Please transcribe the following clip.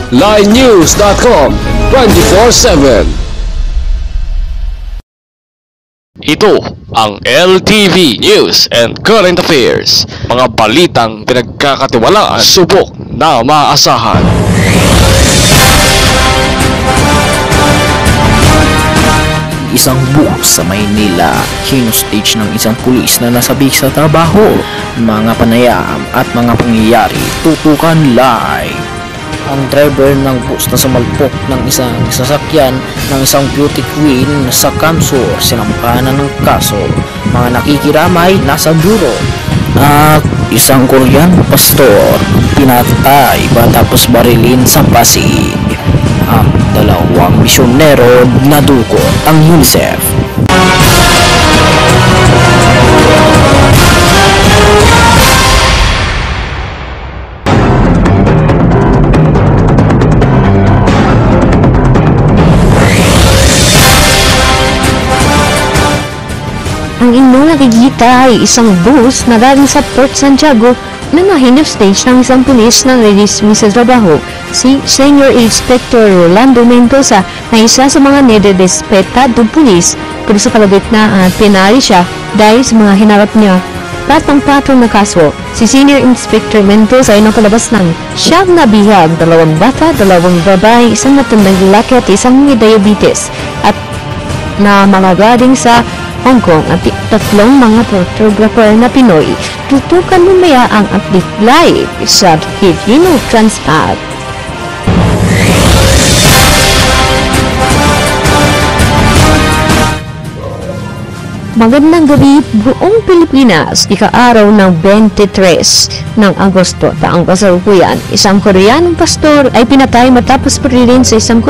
linenews.com 24/7. Ito ang LTV News and Current Affairs. Mga balitang pinagkakatiwalaan, subok na maaasahan. Isang bus sa Maynila, hinostage ng isang pulis na nasabi sa trabaho. Mga panayam at mga pangyayari, tutukan live. Ang driver ng bus na sumalpok ng isang sasakyan ng isang beauty queen sa Kamsur, sinampahan ng kaso. Mga nakikiramay nasa bureau. At isang Korean pastor pinatay matapos barilin sa Pasig. Ang dalawang misyonero nadukot ang UNICEF. Ang inyong nakikita ay isang bus na galing sa Port Santiago na nahinostage ng isang pulis na na-dismiss sa trabaho. Si Senior Inspector Rolando Mendoza na isa sa mga nire-respetadong pulis, pero sa kalagitnaan pinari siya dahil sa mga hinarap niya patong-patong na kaso. Si Senior Inspector Mendoza ay nakalabas ng siyam na bihag, 2 bata, 2 babae, isang matandang lalaki at isang may diabetes at na mga galing sa Hong Kong at 3 mga photographer na Pinoy. Tutukan mamaya ang update live sa Filipino Transpat. Magandang gabi buong Pilipinas, ika-araw ng 23 ng Agosto taong kasalukuyan. Isang Koreanong pastor ay pinatay matapos parilin sa isang